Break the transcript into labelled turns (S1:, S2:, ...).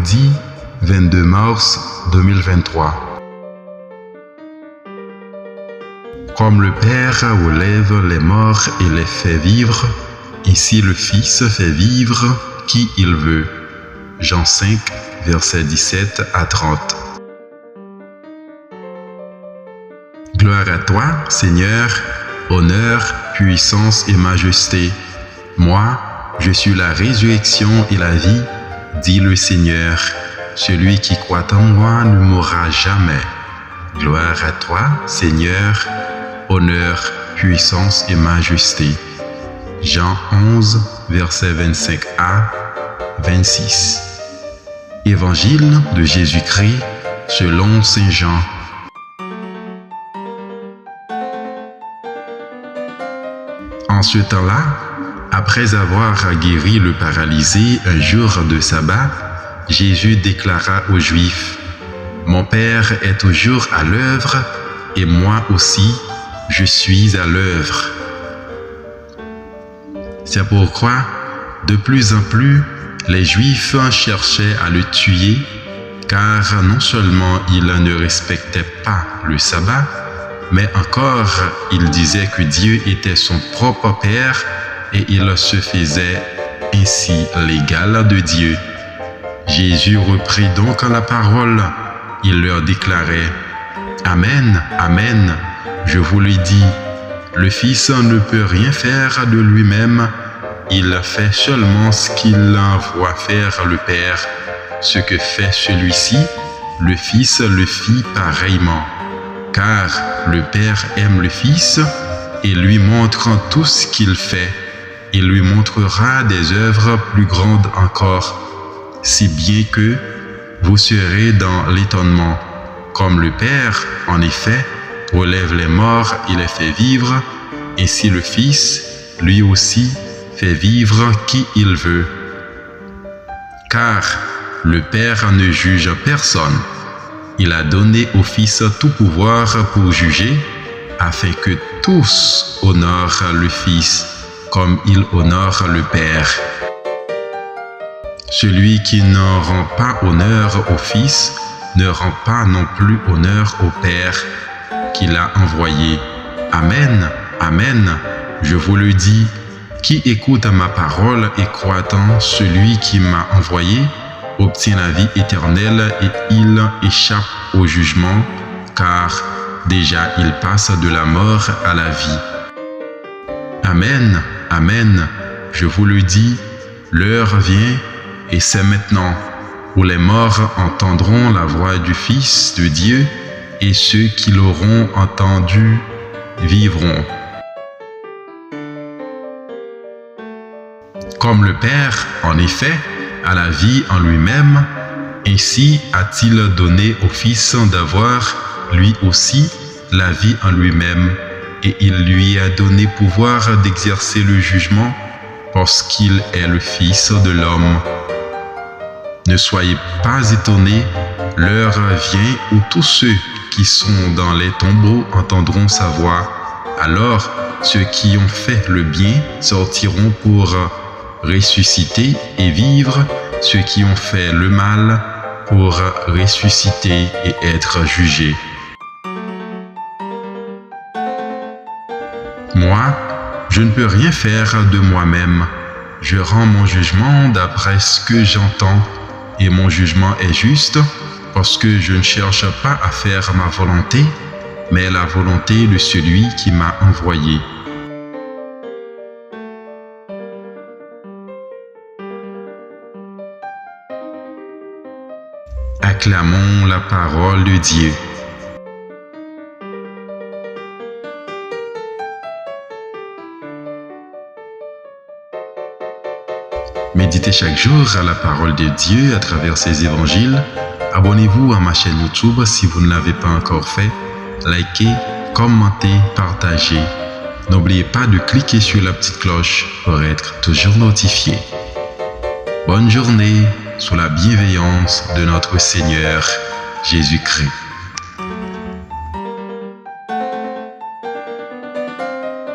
S1: mercredi 22 mars 2023. Comme le Père relève les morts et les fait vivre, ainsi le Fils fait vivre qui il veut. Jean 5, versets 17 à 30. Gloire à toi, Seigneur, honneur, puissance et majesté. Moi, je suis la résurrection et la vie, dit le Seigneur. Celui qui croit en moi ne mourra jamais. Gloire à toi, Seigneur, honneur, puissance et majesté. Jean 11, versets 25 à 26. Évangile de Jésus-Christ selon Saint Jean. En ce temps-là, après avoir guéri le paralysé un jour de sabbat, Jésus déclara aux Juifs: « Mon Père est toujours à l'œuvre et moi aussi, je suis à l'œuvre. » C'est pourquoi, de plus en plus, les Juifs cherchaient à le tuer, car non seulement il ne respectait pas le sabbat, mais encore il disait que Dieu était son propre Père et il se faisait ainsi l'égal de Dieu. Jésus reprit donc la parole. Il leur déclarait: « Amen, Amen, je vous le dis, le Fils ne peut rien faire de lui-même, il fait seulement ce qu'il envoie faire le Père. Ce que fait celui-ci, le Fils le fit pareillement. Car le Père aime le Fils et lui montre tout ce qu'il fait. Il lui montrera des œuvres plus grandes encore, si bien que vous serez dans l'étonnement. Comme le Père, en effet, relève les morts et les fait vivre, ainsi le Fils, lui aussi, fait vivre qui il veut. Car le Père ne juge personne. Il a donné au Fils tout pouvoir pour juger, afin que tous honorent le Fils, comme il honore le Père. Celui qui n'en rend pas honneur au Fils ne rend pas non plus honneur au Père qui l'a envoyé. Amen, Amen, je vous le dis, qui écoute ma parole et croit en celui qui m'a envoyé, obtient la vie éternelle et il échappe au jugement, car déjà il passe de la mort à la vie. Amen, Amen, je vous le dis, l'heure vient, et c'est maintenant, où les morts entendront la voix du Fils de Dieu, et ceux qui l'auront entendu vivront. Comme le Père, en effet, a la vie en lui-même, ainsi a-t-il donné au Fils d'avoir, lui aussi, la vie en lui-même, et il lui a donné pouvoir d'exercer le jugement, parce qu'il est le Fils de l'homme. Ne soyez pas étonnés, l'heure vient où tous ceux qui sont dans les tombeaux entendront sa voix. Alors, ceux qui ont fait le bien sortiront pour ressusciter et vivre, ceux qui ont fait le mal pour ressusciter et être jugés. Moi, je ne peux rien faire de moi-même. Je rends mon jugement d'après ce que j'entends, et mon jugement est juste, parce que je ne cherche pas à faire ma volonté, mais la volonté de celui qui m'a envoyé. Acclamons la parole de Dieu. Méditez chaque jour à la parole de Dieu à travers ses évangiles. Abonnez-vous à ma chaîne YouTube si vous ne l'avez pas encore fait. Likez, commentez, partagez. N'oubliez pas de cliquer sur la petite cloche pour être toujours notifié. Bonne journée sous la bienveillance de notre Seigneur Jésus-Christ.